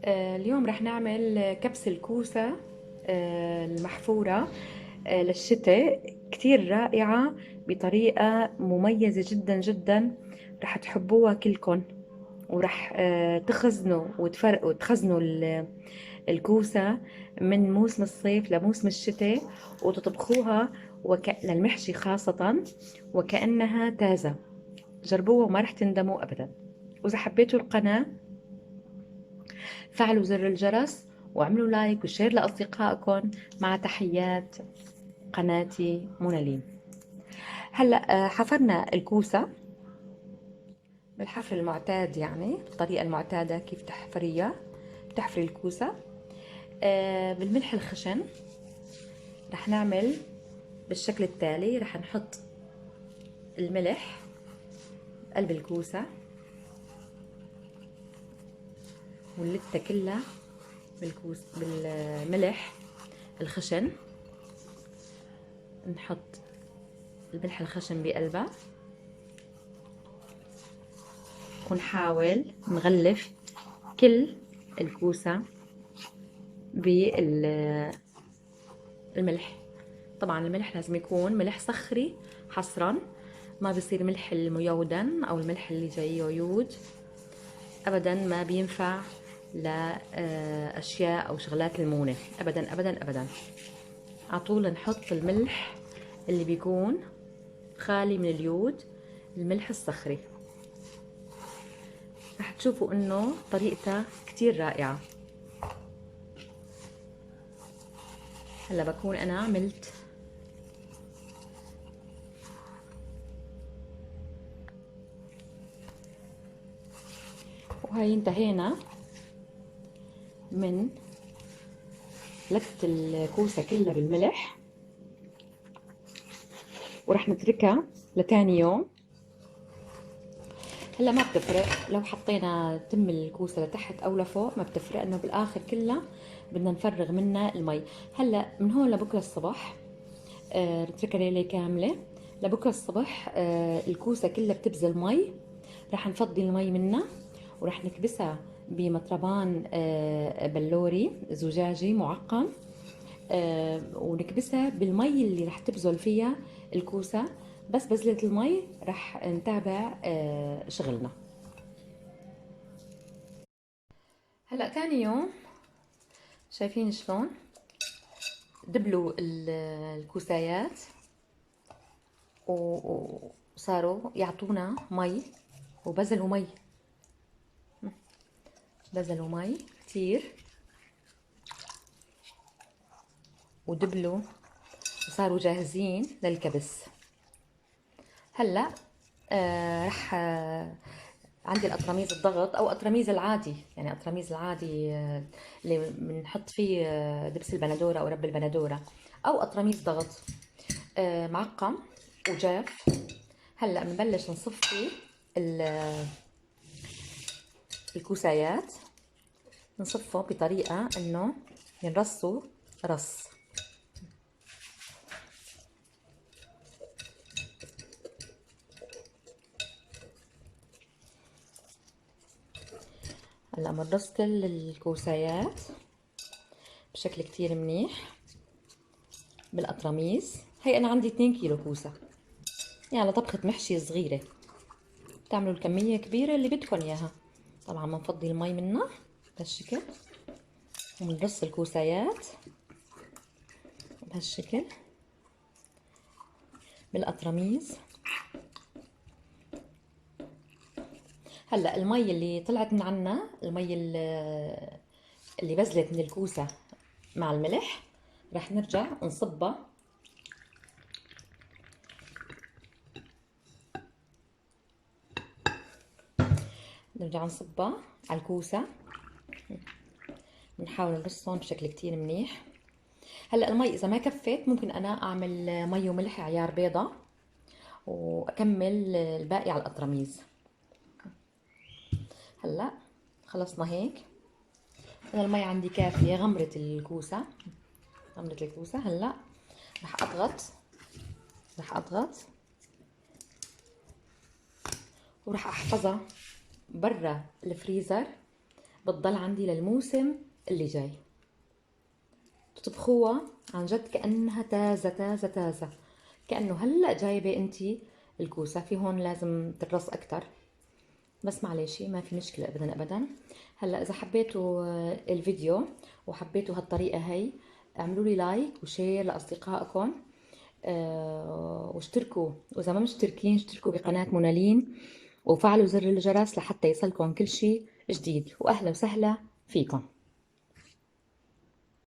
اليوم رح نعمل كبس الكوسة المحفورة للشتاء، كتير رائعة بطريقة مميزة جدا جدا. رح تحبوها كلكم، ورح تخزنوا وتخزنوا الكوسة من موسم الصيف لموسم الشتاء، وتطبخوها للمحشي خاصة وكأنها تازة. جربوها وما رح تندموا أبدا. وإذا حبيتوا القناة فعلوا زر الجرس واعملوا لايك وشير لأصدقائكم. مع تحيات قناتي منالين. هلأ حفرنا الكوسة بالحفر المعتاد، يعني بالطريقة المعتادة كيف تحفريها. بتحفري الكوسة بالملح الخشن. رح نعمل بالشكل التالي: رح نحط الملح قلب الكوسة ونلتها كلها بالملح الخشن. نحط الملح الخشن بقلبها ونحاول نغلف كل الكوسة بالملح. طبعا الملح لازم يكون ملح صخري حصرا، ما بصير ملح الميودن او الملح اللي جاي يود ابدا، ما بينفع لاشياء او شغلات المونه ابدا ابدا ابدا. عطول نحط الملح اللي بيكون خالي من اليود، الملح الصخري. رح تشوفوا انه طريقتها كتير رائعة. هلا بكون انا عملت وهي انتهينا من لفت الكوسة كلها بالملح، ورح نتركها لتاني يوم. هلا ما بتفرق لو حطينا تم الكوسه لتحت او لفوق، ما بتفرق، انه بالاخر كلها بدنا نفرغ منها المي. هلا من هون لبكره الصبح نتركها ليله كامله. لبكره الصبح الكوسه كلها بتبذل مي. رح نفضي المي منها ورح نكبسها بمطربان بلوري زجاجي معقم، ونكبسها بالمي اللي رح تبذل فيها الكوسة. بس بذلت المي رح نتابع شغلنا. هلا تاني يوم شايفين شلون دبلوا الكوسايات وصاروا يعطونا مي، وبذلوا مي، بذلوا مي كتير ودبلوا وصاروا جاهزين للكبس. هلا رح عندي القطرميز الضغط او قطرميز العادي، يعني قطرميز العادي اللي بنحط فيه دبس البندوره او رب البندوره، او قطرميز ضغط معقم وجاف. هلا بنبلش نصف فيه الكوسايات، نصفه بطريقه انه ينرصوا رص. هلا بنرص كل الكوسايات بشكل كتير منيح بالقطرميز. هي انا عندي 2 كيلو كوسه، يعني طبخه محشي صغيره. بتعملوا الكميه كبيره اللي بدكم اياها. طبعا بنفضي المي منها بهالشكل، وبنرص الكوسايات بهالشكل بالقطرميز. هلا المي اللي طلعت من عنا، المي اللي بزلت من الكوسه مع الملح، رح نرجع نصبها على الكوسه. بنحاول نرصهم بشكل كتير منيح. هلا المي اذا ما كفت ممكن انا اعمل مي وملح عيار بيضة واكمل الباقي على القطرميز. هلا خلصنا هيك. انا المي عندي كافيه، غمرت الكوسه، غمرت الكوسه. هلا رح اضغط ورح احفظها برا الفريزر بتضل عندي للموسم اللي جاي. تطبخوها عن جد كأنها تازة تازة تازة، كأنه هلأ جايبة انتي الكوسة. في هون لازم تدرس أكتر، بس معلش ما في مشكلة أبدا أبدا. هلأ إذا حبيتوا الفيديو وحبيتوا هالطريقة هي، اعملوا لي لايك وشير لأصدقائكم، واشتركوا، وإذا ما مشتركين اشتركوا بقناة منالين وفعلوا زر الجرس لحتى يصلكم كل شيء جديد. وأهلا وسهلا فيكم.